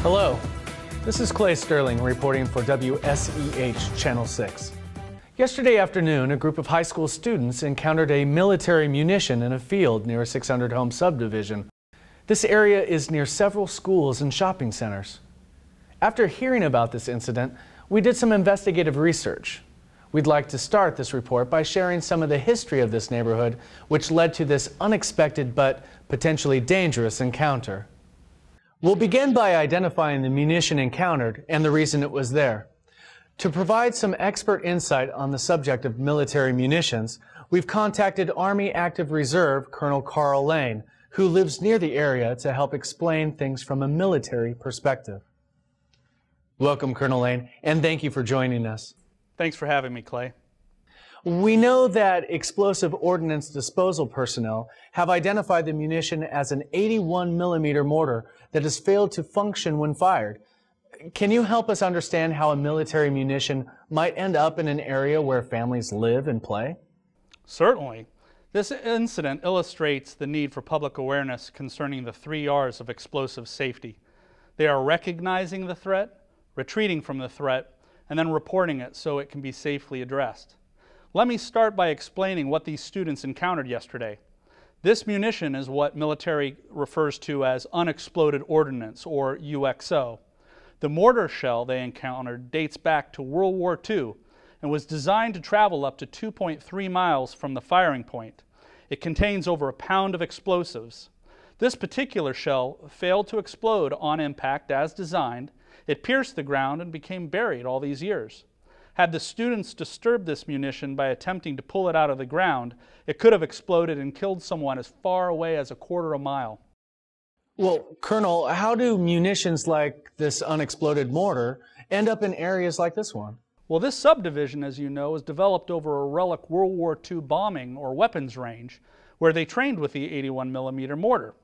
Hello, this is Clay Sterling reporting for WSEH Channel 6. Yesterday afternoon, a group of high school students encountered a military munition in a field near a 600-home subdivision. This area is near several schools and shopping centers. After hearing about this incident, we did some investigative research. We'd like to start this report by sharing some of the history of this neighborhood, which led to this unexpected but potentially dangerous encounter. We'll begin by identifying the munition encountered and the reason it was there. To provide some expert insight on the subject of military munitions, we've contacted Army Active Reserve Colonel Carl Lane, who lives near the area, to help explain things from a military perspective. Welcome, Colonel Lane, and thank you for joining us. Thanks for having me, Clay. We know that explosive ordnance disposal personnel have identified the munition as an 81mm mortar that has failed to function when fired. Can you help us understand how a military munition might end up in an area where families live and play? Certainly. This incident illustrates the need for public awareness concerning the 3 R's of explosive safety. They are recognizing the threat, retreating from the threat, and then reporting it so it can be safely addressed. Let me start by explaining what these students encountered yesterday. This munition is what military refers to as unexploded ordnance, or UXO. The mortar shell they encountered dates back to World War II and was designed to travel up to 2.3 miles from the firing point. It contains over a pound of explosives. This particular shell failed to explode on impact as designed. It pierced the ground and became buried all these years. Had the students disturbed this munition by attempting to pull it out of the ground, it could have exploded and killed someone as far away as a quarter of a mile. Well, Colonel, how do munitions like this unexploded mortar end up in areas like this one? Well, this subdivision, as you know, was developed over a relic World War II bombing or weapons range where they trained with the 81mm mortar.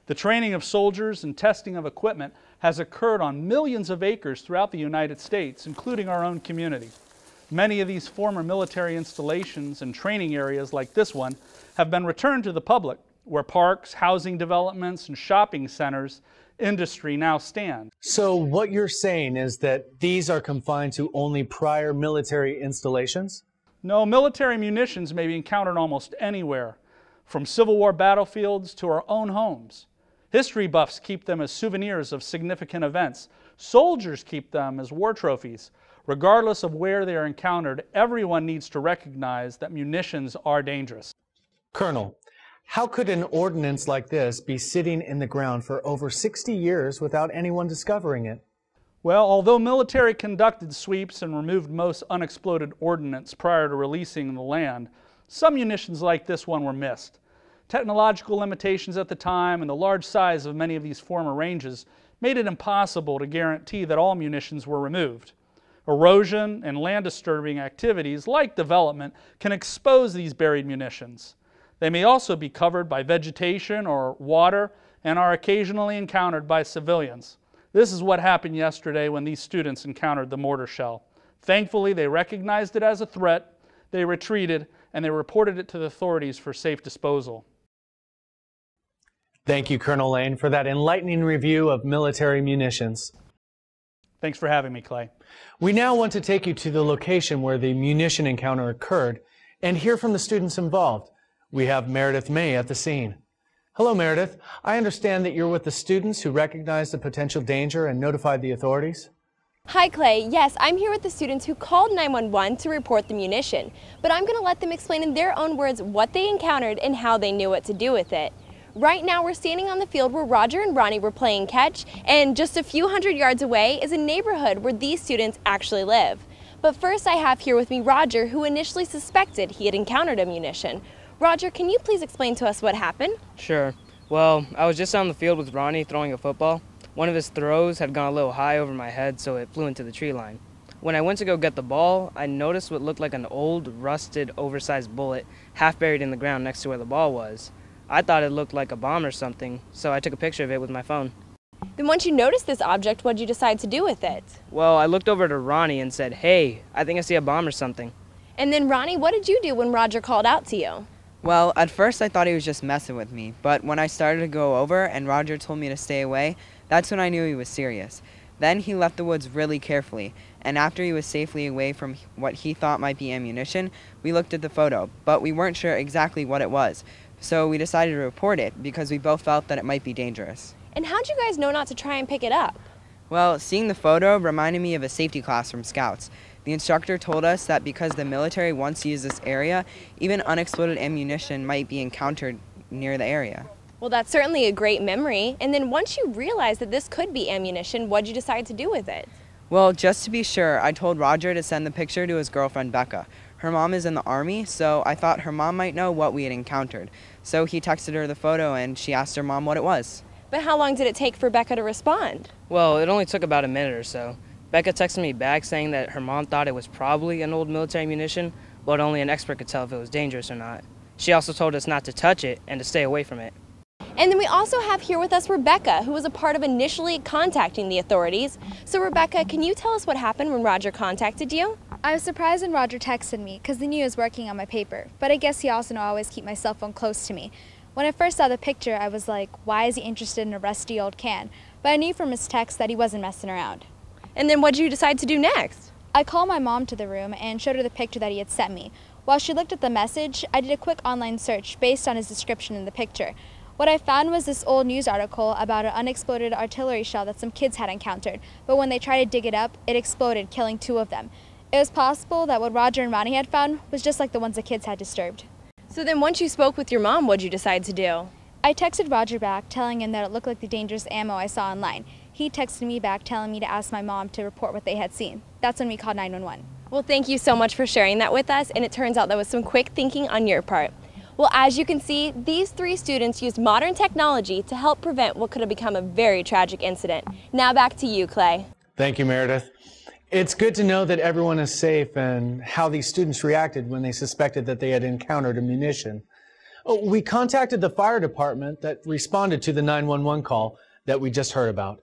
The training of soldiers and testing of equipment has occurred on millions of acres throughout the United States, including our own community. Many of these former military installations and training areas like this one have been returned to the public, where parks, housing developments, and shopping centers, industry now stand. So what you're saying is that these are confined to only prior military installations? No, military munitions may be encountered almost anywhere, from Civil War battlefields to our own homes. History buffs keep them as souvenirs of significant events. Soldiers keep them as war trophies. Regardless of where they are encountered, everyone needs to recognize that munitions are dangerous. Colonel, how could an ordnance like this be sitting in the ground for over 60 years without anyone discovering it? Well, although military conducted sweeps and removed most unexploded ordnance prior to releasing the land, some munitions like this one were missed. Technological limitations at the time and the large size of many of these former ranges made it impossible to guarantee that all munitions were removed. Erosion and land disturbing activities like development can expose these buried munitions. They may also be covered by vegetation or water and are occasionally encountered by civilians. This is what happened yesterday when these students encountered the mortar shell. Thankfully, they recognized it as a threat, they retreated, and they reported it to the authorities for safe disposal. Thank you, Colonel Lane, for that enlightening review of military munitions. Thanks for having me, Clay. We now want to take you to the location where the munition encounter occurred and hear from the students involved. We have Meredith May at the scene. Hello, Meredith. I understand that you're with the students who recognized the potential danger and notified the authorities? Hi, Clay. Yes, I'm here with the students who called 911 to report the munition, but I'm going to let them explain in their own words what they encountered and how they knew what to do with it. Right now, we're standing on the field where Roger and Ronnie were playing catch, and just a few hundred yards away is a neighborhood where these students actually live. But first, I have here with me Roger, who initially suspected he had encountered a munition. Roger, can you please explain to us what happened? Sure. Well, I was just on the field with Ronnie throwing a football. One of his throws had gone a little high over my head, so it flew into the tree line. When I went to go get the ball, I noticed what looked like an old, rusted, oversized bullet half buried in the ground next to where the ball was. I thought it looked like a bomb or something, so I took a picture of it with my phone. Then once you noticed this object, what did you decide to do with it? Well, I looked over to Ronnie and said, "Hey, I think I see a bomb or something." And then Ronnie, what did you do when Roger called out to you? Well, at first I thought he was just messing with me, but when I started to go over and Roger told me to stay away, that's when I knew he was serious. Then he left the woods really carefully, and after he was safely away from what he thought might be ammunition, we looked at the photo, but we weren't sure exactly what it was. So we decided to report it because we both felt that it might be dangerous. And how'd you guys know not to try and pick it up? Well, seeing the photo reminded me of a safety class from Scouts. The instructor told us that because the military wants to use this area, even unexploded ammunition might be encountered near the area. Well, that's certainly a great memory. And then once you realized that this could be ammunition, what'd you decide to do with it? Well, just to be sure, I told Roger to send the picture to his girlfriend Becca. Her mom is in the Army, so I thought her mom might know what we had encountered. So he texted her the photo and she asked her mom what it was. But how long did it take for Becca to respond? Well, it only took about a minute or so. Becca texted me back saying that her mom thought it was probably an old military munition, but only an expert could tell if it was dangerous or not. She also told us not to touch it and to stay away from it. And then we also have here with us Rebecca, who was a part of initially contacting the authorities. So Rebecca, can you tell us what happened when Roger contacted you? I was surprised when Roger texted me because he knew he was working on my paper, but I guess he also knew I always keep my cell phone close to me. When I first saw the picture, I was like, why is he interested in a rusty old can? But I knew from his text that he wasn't messing around. And then what did you decide to do next? I called my mom to the room and showed her the picture that he had sent me. While she looked at the message, I did a quick online search based on his description in the picture. What I found was this old news article about an unexploded artillery shell that some kids had encountered, but when they tried to dig it up, it exploded, killing 2 of them. It was possible that what Roger and Ronnie had found was just like the ones the kids had disturbed. So then once you spoke with your mom, what'd you decide to do? I texted Roger back telling him that it looked like the dangerous ammo I saw online. He texted me back telling me to ask my mom to report what they had seen. That's when we called 911. Well, thank you so much for sharing that with us, and it turns out that was some quick thinking on your part. Well, as you can see, these 3 students used modern technology to help prevent what could have become a very tragic incident. Now back to you, Clay. Thank you, Meredith. It's good to know that everyone is safe and how these students reacted when they suspected that they had encountered a munition. We contacted the fire department that responded to the 911 call that we just heard about.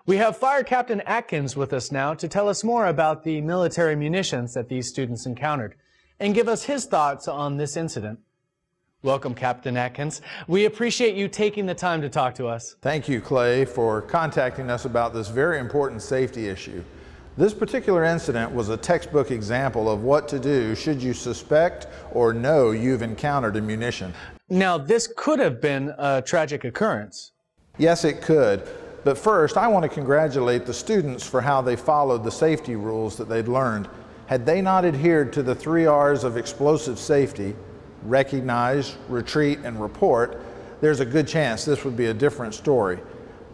We have Fire Captain Atkins with us now to tell us more about the military munitions that these students encountered and give us his thoughts on this incident. Welcome, Captain Atkins. We appreciate you taking the time to talk to us. Thank you, Clay, for contacting us about this very important safety issue. This particular incident was a textbook example of what to do should you suspect or know you've encountered a munition. Now, this could have been a tragic occurrence. Yes, it could. But first, I want to congratulate the students for how they followed the safety rules that they'd learned. Had they not adhered to the 3 R's of explosive safety, recognize, retreat, and report, there's a good chance this would be a different story.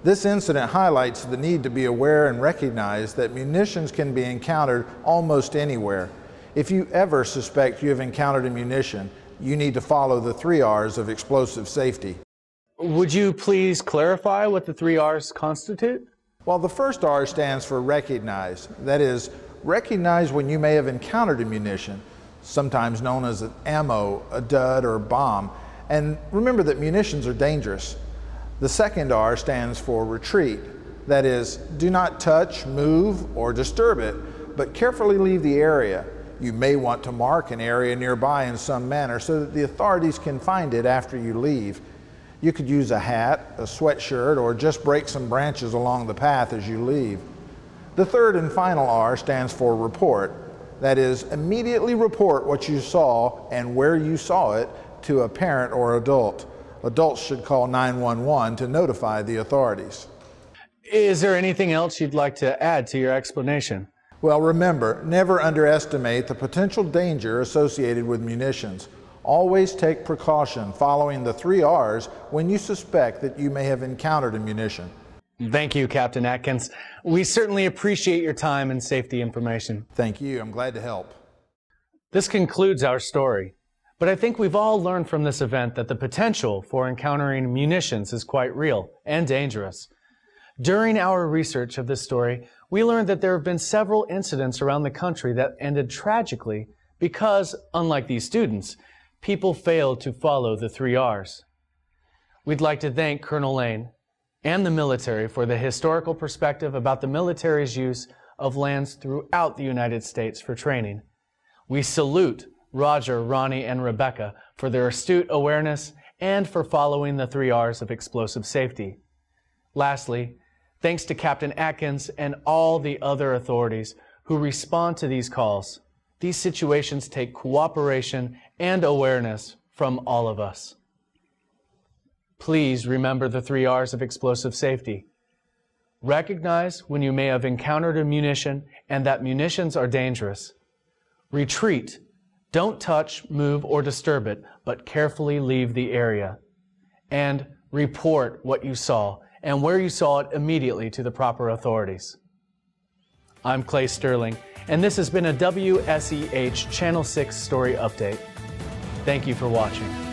This incident highlights the need to be aware and recognize that munitions can be encountered almost anywhere. If you ever suspect you have encountered a munition, you need to follow the 3 R's of explosive safety. Would you please clarify what the 3 R's constitute? Well, the first R stands for recognize. That is, recognize when you may have encountered a munition, sometimes known as an ammo, a dud, or a bomb. And remember that munitions are dangerous. The second R stands for retreat. That is, do not touch, move, or disturb it, but carefully leave the area. You may want to mark an area nearby in some manner so that the authorities can find it after you leave. You could use a hat, a sweatshirt, or just break some branches along the path as you leave. The third and final R stands for report. That is, immediately report what you saw and where you saw it to a parent or adult. Adults should call 911 to notify the authorities. Is there anything else you'd like to add to your explanation? Well, remember, never underestimate the potential danger associated with munitions. Always take precaution following the 3 R's when you suspect that you may have encountered a munition. Thank you, Captain Atkins. We certainly appreciate your time and safety information. Thank you. I'm glad to help. This concludes our story. But I think we've all learned from this event that the potential for encountering munitions is quite real and dangerous. During our research of this story, we learned that there have been several incidents around the country that ended tragically because, unlike these students, people failed to follow the 3 R's. We'd like to thank Colonel Lane and the military for the historical perspective about the military's use of lands throughout the United States for training. We salute Roger, Ronnie, and Rebecca for their astute awareness and for following the 3 R's of explosive safety. Lastly, thanks to Captain Atkins and all the other authorities who respond to these calls. These situations take cooperation and awareness from all of us. Please remember the 3 R's of explosive safety. Recognize when you may have encountered a munition and that munitions are dangerous. Retreat. Don't touch, move, or disturb it, but carefully leave the area. And report what you saw and where you saw it immediately to the proper authorities. I'm Clay Sterling, and this has been a WSEH Channel 6 Story Update. Thank you for watching.